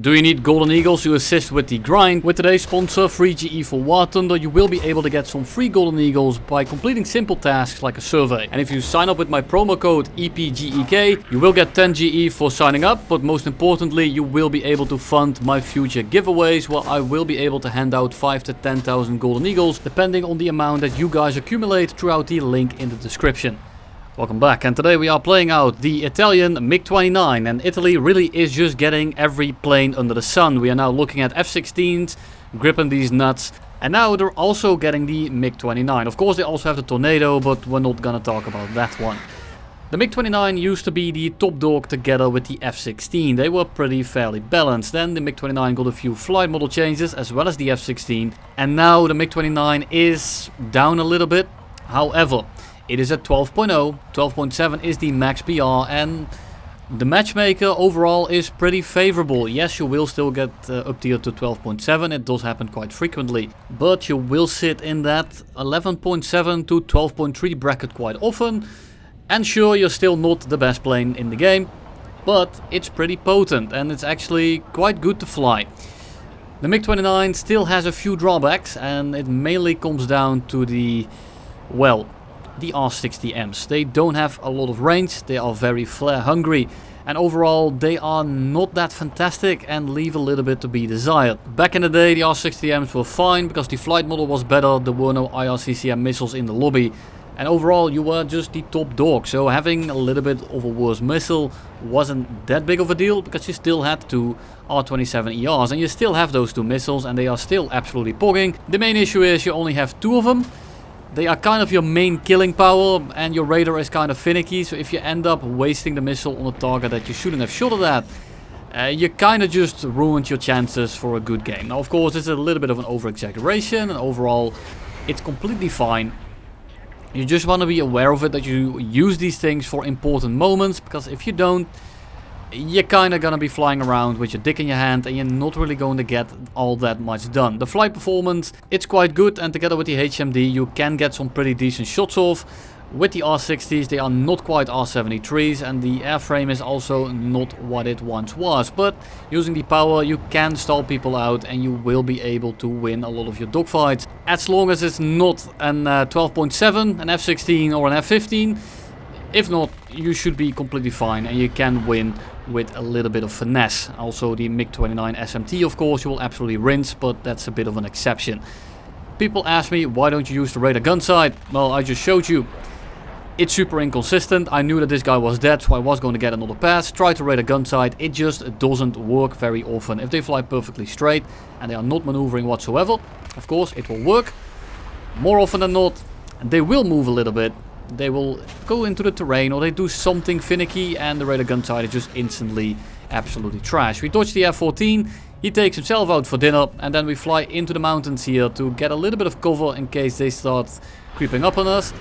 Do you need golden eagles to assist with the grind? With today's sponsor, Free GE for War Thunder, you will be able to get some free golden eagles by completing simple tasks like a survey. And if you sign up with my promo code EPGEK, you will get 10 GE for signing up, but most importantly, you will be able to fund my future giveaways, where I will be able to hand out 5 to 10,000 golden eagles, depending on the amount that you guys accumulate throughout the link in the description. Welcome back, and today we are playing out the Italian MiG-29, and Italy really is just getting every plane under the sun. We are now looking at F-16s, gripping these nuts, and now they're also getting the MiG-29. Of course they also have the Tornado, but we're not gonna talk about that one. The MiG-29 used to be the top dog together with the F-16. They were fairly balanced. Then the MiG-29 got a few flight model changes as well as the F-16, and now the MiG-29 is down a little bit. However, it is at 12.0, 12.7 is the max PR, and the matchmaker overall is pretty favorable. Yes, you will still get up tier to 12.7, it does happen quite frequently, but you will sit in that 11.7 to 12.3 bracket quite often. And sure, you're still not the best plane in the game, but it's pretty potent and it's actually quite good to fly. The MiG-29 still has a few drawbacks, and it mainly comes down to the R60Ms. They don't have a lot of range, they are very flare hungry, and overall they are not that fantastic and leave a little bit to be desired. Back in the day the R60Ms were fine because the flight model was better, there were no IRCCM missiles in the lobby, and overall you were just the top dog, so having a little bit of a worse missile wasn't that big of a deal because you still had two R27ERs and you still have those two missiles and they are still absolutely pogging. The main issue is you only have two of them. They are kind of your main killing power, and your radar is kind of finicky, so if you end up wasting the missile on a target that you shouldn't have shot at, you kind of just ruined your chances for a good game. Now of course it's a little bit of an over-exaggeration, and overall it's completely fine. You just want to be aware of it, that you use these things for important moments, because if you don't, you're kind of gonna be flying around with your dick in your hand and you're not really going to get all that much done. The flight performance, it's quite good, and together with the HMD you can get some pretty decent shots off. With the R60s they are not quite R73s, and the airframe is also not what it once was, but using the power you can stall people out and you will be able to win a lot of your dogfights. As long as it's not an 12.7, an F-16 or an F-15. If not, you should be completely fine and you can win with a little bit of finesse. Also the MiG-29 SMT of course you will absolutely rinse, but that's a bit of an exception. People ask me, why don't you use the radar gun sight? Well, I just showed you. It's super inconsistent. I knew that this guy was dead, so I was going to get another pass. Try to radar gun sight, it just doesn't work very often. If they fly perfectly straight and they are not maneuvering whatsoever, of course it will work. More often than not, they will move a little bit. They will go into the terrain or they do something finicky, and the radar gun sight is just instantly absolutely trash. We dodge the F-14, he takes himself out for dinner, and then we fly into the mountains here to get a little bit of cover in case they start creeping up on us.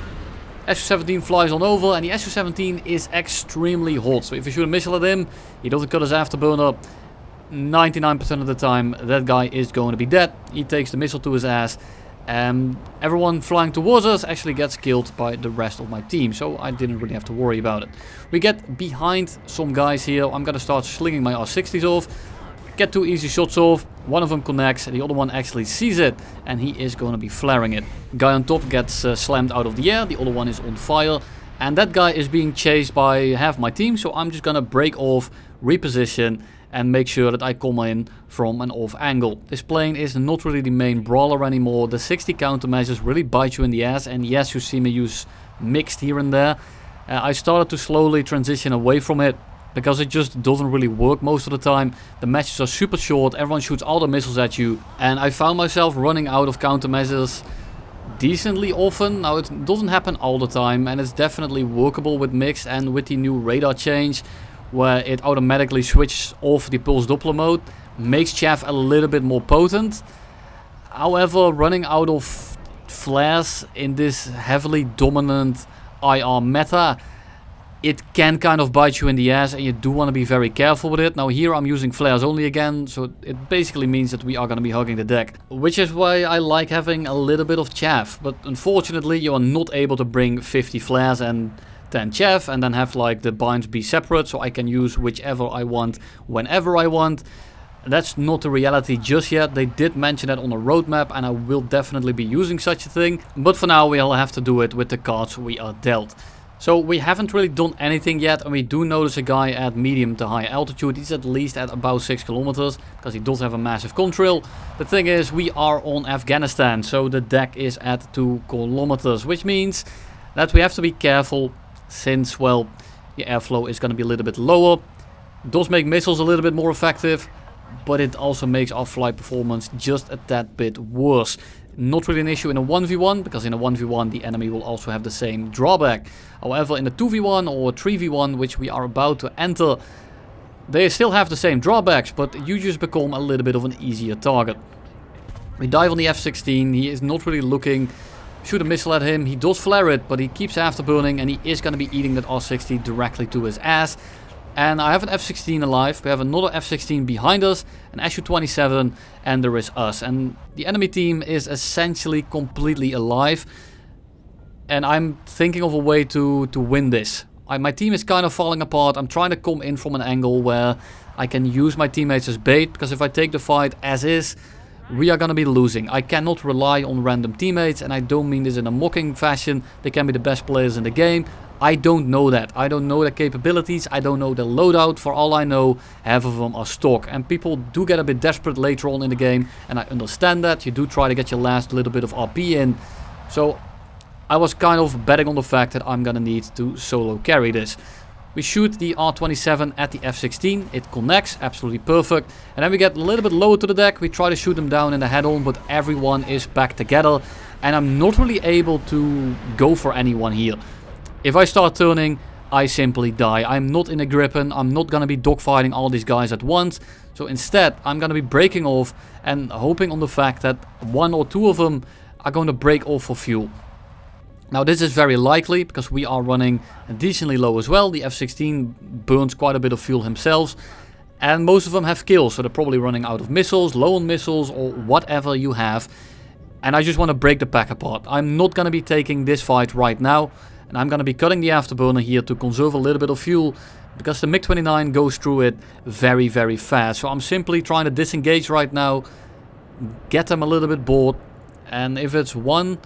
Su-17 flies on over, and the Su-17 is extremely hot, so if you shoot a missile at him, he doesn't cut his afterburner. 99% of the time that guy is going to be dead. He takes the missile to his ass. Everyone flying towards us actually gets killed by the rest of my team, so I didn't really have to worry about it. We get behind some guys here. I'm gonna start slinging my R60s off, get two easy shots off. One of them connects, the other one actually sees it, and he is gonna be flaring it. Guy on top gets slammed out of the air, the other one is on fire, and that guy is being chased by half my team, so I'm just gonna break off, reposition, and make sure that I come in from an off angle. This plane is not really the main brawler anymore. The 60 countermeasures really bite you in the ass, and yes, you see me use mixed here and there. I started to slowly transition away from it because it just doesn't really work most of the time. The matches are super short, everyone shoots all the missiles at you, and I found myself running out of countermeasures decently often. Now it doesn't happen all the time, and it's definitely workable with mixed and with the new radar change, where it automatically switches off the pulse Doppler mode, makes chaff a little bit more potent. However, running out of flares in this heavily dominant IR meta, it can kind of bite you in the ass, and you do want to be very careful with it. Now here I'm using flares only again, so it basically means that we are going to be hugging the deck, which is why I like having a little bit of chaff. But unfortunately you are not able to bring 50 flares and 10 chaff and then have like the binds be separate, so I can use whichever I want whenever I want. That's not the reality just yet. They did mention that on the roadmap, and I will definitely be using such a thing. But for now we'll have to do it with the cards we are dealt. So we haven't really done anything yet, and we do notice a guy at medium to high altitude. He's at least at about 6 kilometers, because he does have a massive contrail. The thing is, we are on Afghanistan, so the deck is at 2 kilometers, which means that we have to be careful, since, well, the airflow is going to be a little bit lower. It does make missiles a little bit more effective, but it also makes our flight performance just a tad bit worse. Not really an issue in a 1v1, because in a 1v1 the enemy will also have the same drawback. However, in a 2v1 or a 3v1, which we are about to enter, they still have the same drawbacks, but you just become a little bit of an easier target. We dive on the F-16, he is not really looking. Shoot a missile at him, he does flare it, but he keeps afterburning, and he is going to be eating that R-60 directly to his ass. And I have an F-16 alive, we have another F-16 behind us, an Su-27, and there is us. And the enemy team is essentially completely alive. And I'm thinking of a way to win this. My team is kind of falling apart. I'm trying to come in from an angle where I can use my teammates as bait, because if I take the fight as is, we are going to be losing. I cannot rely on random teammates, and I don't mean this in a mocking fashion. They can be the best players in the game. I don't know that. I don't know their capabilities. I don't know their loadout. For all I know, half of them are stock. And people do get a bit desperate later on in the game, and I understand that. You do try to get your last little bit of RP in. So I was kind of betting on the fact that I'm going to need to solo carry this. We shoot the R-27 at the F-16. It connects, absolutely perfect. And then we get a little bit lower to the deck. We try to shoot them down in the head-on, but everyone is back together. And I'm not really able to go for anyone here. If I start turning, I simply die. I'm not in a Gripen. I'm not going to be dogfighting all these guys at once. So instead, I'm going to be breaking off and hoping on the fact that 1 or 2 of them are going to break off for fuel. Now this is very likely, because we are running decently low as well. The F-16 burns quite a bit of fuel himself. And most of them have kills, so they're probably running out of missiles, low on missiles, or whatever you have. And I just want to break the pack apart. I'm not going to be taking this fight right now. And I'm going to be cutting the afterburner here to conserve a little bit of fuel, because the MiG-29 goes through it very, very fast. So I'm simply trying to disengage right now, get them a little bit bored. And if it's 1,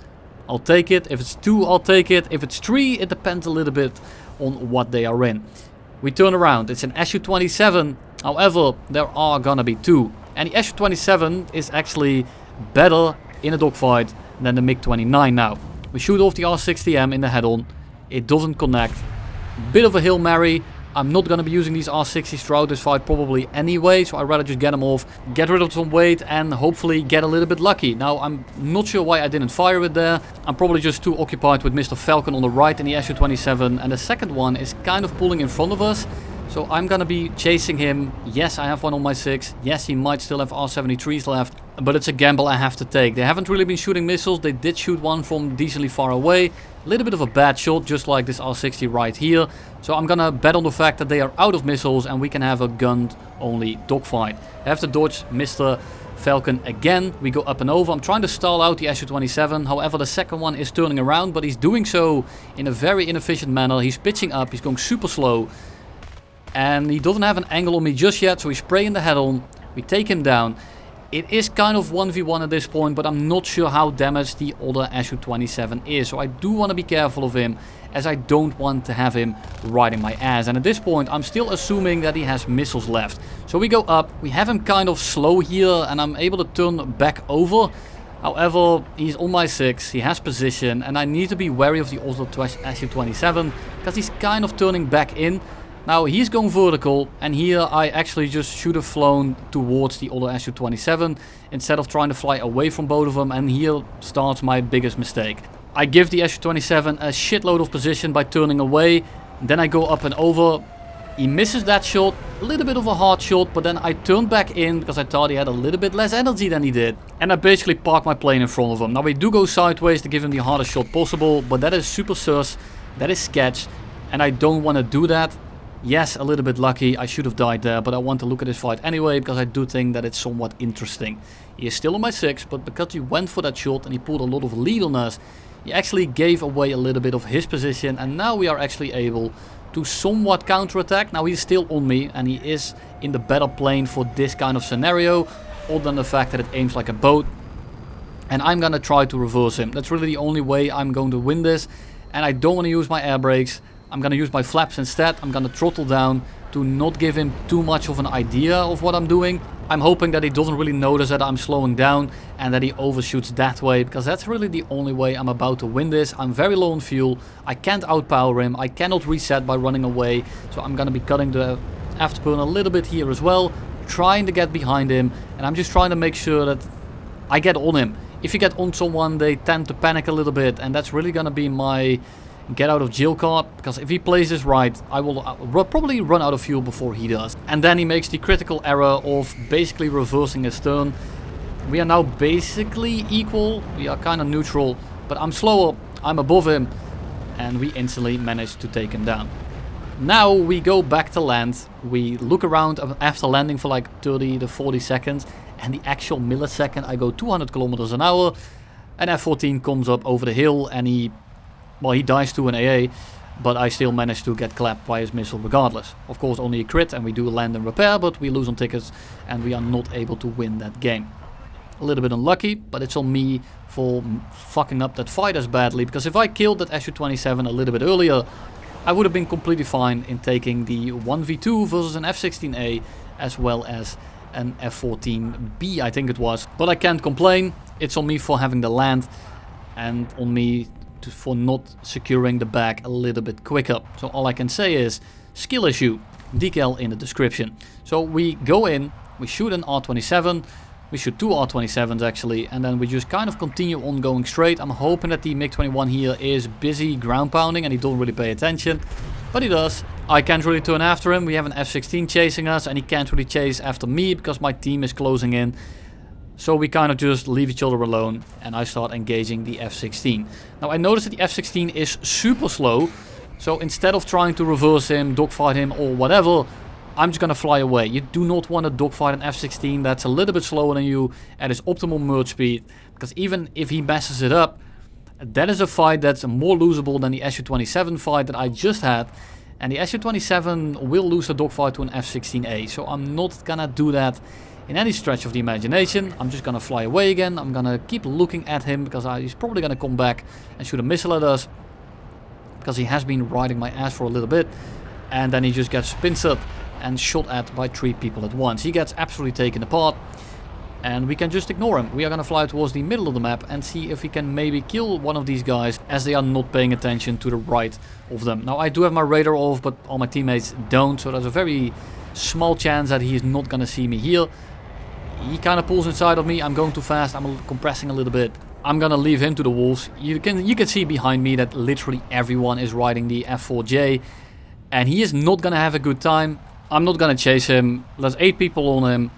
I'll take it. If it's 2, I'll take it. If it's 3, it depends a little bit on what they are in. We turn around. It's an Su-27. However, there are going to be 2. And the Su-27 is actually better in a dogfight than the MiG-29 now. We shoot off the R-60M in the head-on. It doesn't connect. Bit of a Hail Mary. I'm not going to be using these R-60s throughout this fight probably anyway, so I'd rather just get them off, get rid of some weight, and hopefully get a little bit lucky. Now, I'm not sure why I didn't fire it there. I'm probably just too occupied with Mr. Falcon on the right in the Su-27, and the second one is kind of pulling in front of us. So I'm going to be chasing him. Yes, I have one on my 6. Yes, he might still have R-73s left. But it's a gamble I have to take. They haven't really been shooting missiles. They did shoot one from decently far away. A little bit of a bad shot, just like this R-60 right here. So I'm going to bet on the fact that they are out of missiles and we can have a gunned-only dogfight. I have to dodge Mr. Falcon again. We go up and over. I'm trying to stall out the Su-27. However, the second one is turning around, but he's doing so in a very inefficient manner. He's pitching up. He's going super slow. And he doesn't have an angle on me just yet, so we spray in the head-on. We take him down. It is kind of 1v1 at this point, but I'm not sure how damaged the other Su-27 is. So I do want to be careful of him, as I don't want to have him riding my ass. And at this point, I'm still assuming that he has missiles left. So we go up. We have him kind of slow here, and I'm able to turn back over. However, he's on my 6, he has position, and I need to be wary of the other Su-27, because he's kind of turning back in. Now he's going vertical, and here I actually just should have flown towards the other Su-27 instead of trying to fly away from both of them, and here starts my biggest mistake. I give the Su-27 a shitload of position by turning away, then I go up and over. He misses that shot, a little bit of a hard shot, but then I turned back in because I thought he had a little bit less energy than he did. And I basically parked my plane in front of him. Now we do go sideways to give him the hardest shot possible, but that is super sus, that is sketch, and I don't want to do that. Yes, a little bit lucky, I should have died there, but I want to look at this fight anyway, because I do think that it's somewhat interesting. He is still on my 6, but because he went for that shot and he pulled a lot of lead on us, he actually gave away a little bit of his position, and now we are actually able to somewhat counterattack. Now he's still on me and he is in the better plane for this kind of scenario, other than the fact that it aims like a boat. And I'm gonna try to reverse him. That's really the only way I'm going to win this. And I don't want to use my air brakes. I'm gonna use my flaps instead. I'm gonna throttle down to not give him too much of an idea of what I'm doing. I'm hoping that he doesn't really notice that I'm slowing down and that he overshoots that way, because that's really the only way I'm about to win this. I'm very low on fuel. I can't outpower him. I cannot reset by running away. So I'm gonna be cutting the afterburn a little bit here as well, trying to get behind him, and I'm just trying to make sure that I get on him. If you get on someone, they tend to panic a little bit, and that's really gonna be my get out of jail card, because if he plays this right, I will probably run out of fuel before he does. And then he makes the critical error of basically reversing his turn. We are now basically equal. We are kind of neutral, but I'm slower, I'm above him, and we instantly manage to take him down. Now we go back to land. We look around after landing for like 30 to 40 seconds, and the actual millisecond I go 200 kilometers an hour, and F-14 comes up over the hill, and he dies to an AA, but I still managed to get clapped by his missile regardless. Of course, only a crit, and we do land and repair, but we lose on tickets, and we are not able to win that game. A little bit unlucky, but it's on me for fucking up that fight as badly, because if I killed that Su-27 a little bit earlier, I would have been completely fine in taking the 1v2 versus an F-16A, as well as an F-14B, I think it was. But I can't complain. It's on me for having the land, and on me for not securing the bag a little bit quicker. So all I can say is skill issue, decal in the description. So we go in, we shoot an R-27, we shoot two R-27s actually, and then we just kind of continue on going straight. I'm hoping that the MiG-21 here is busy ground pounding and he don't really pay attention, but he does. I can't really turn after him. We have an F-16 chasing us, and he can't really chase after me because my team is closing in. So we kind of just leave each other alone, and I start engaging the F-16. Now I noticed that the F-16 is super slow, so instead of trying to reverse him, dogfight him or whatever, I'm just gonna fly away. You do not want to dogfight an F-16 that's a little bit slower than you at his optimal merge speed, because even if he messes it up, that is a fight that's more losable than the Su-27 fight that I just had. And the Su-27 will lose a dogfight to an F-16A, so I'm not gonna do that in any stretch of the imagination. I'm just gonna fly away again. I'm gonna keep looking at him, because he's probably gonna come back and shoot a missile at us, because he has been riding my ass for a little bit, and then he just gets pincered and shot at by 3 people at once. He gets absolutely taken apart, and we can just ignore him. We are gonna fly towards the middle of the map and see if we can maybe kill one of these guys, as they are not paying attention to the right of them. Now I do have my radar off, but all my teammates don't, so there's a very small chance that he is not gonna see me here. He kind of pulls inside of me. I'm going too fast. I'm compressing a little bit. I'm gonna leave him to the wolves. You can see behind me that literally everyone is riding the F4J, and he is not gonna have a good time. I'm not gonna chase him. There's 8 people on him,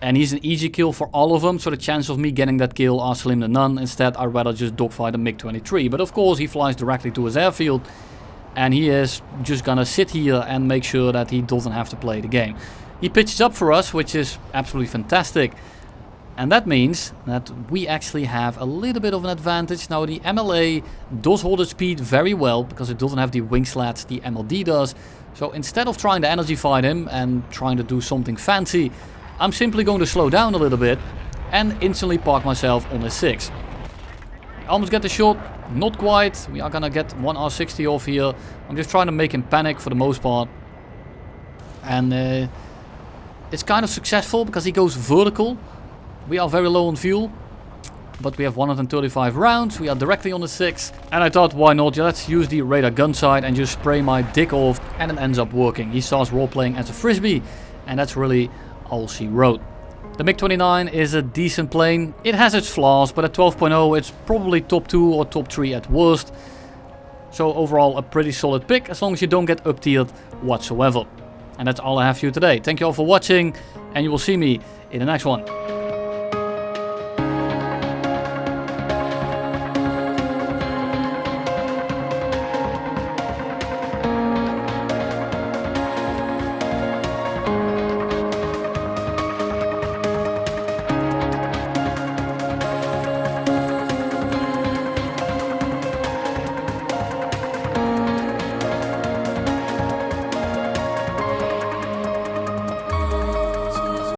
and he's an easy kill for all of them, so the chances of me getting that kill are slim to none. Instead, I'd rather just dogfight a MiG-23. But of course, he flies directly to his airfield, and he is just gonna sit here and make sure that he doesn't have to play the game. He pitches up for us, which is absolutely fantastic. And that means that we actually have a little bit of an advantage. Now the MLA does hold its speed very well, because it doesn't have the wing slats the MLD does. So instead of trying to energy fight him and trying to do something fancy, I'm simply going to slow down a little bit and instantly park myself on his 6. I almost get the shot, not quite. We are gonna get one R60 off here. I'm just trying to make him panic for the most part. And it's kind of successful, because he goes vertical. We are very low on fuel, but we have 135 rounds. We are directly on the 6. And I thought, why not? Let's use the radar gun sight and just spray my dick off. And it ends up working. He starts role-playing as a frisbee, and that's really all she wrote. The MiG-29 is a decent plane. It has its flaws, but at 12.0 it's probably top 2 or top 3 at worst. So overall a pretty solid pick, as long as you don't get up-tiered whatsoever. And that's all I have for you today. Thank you all for watching, and you will see me in the next one.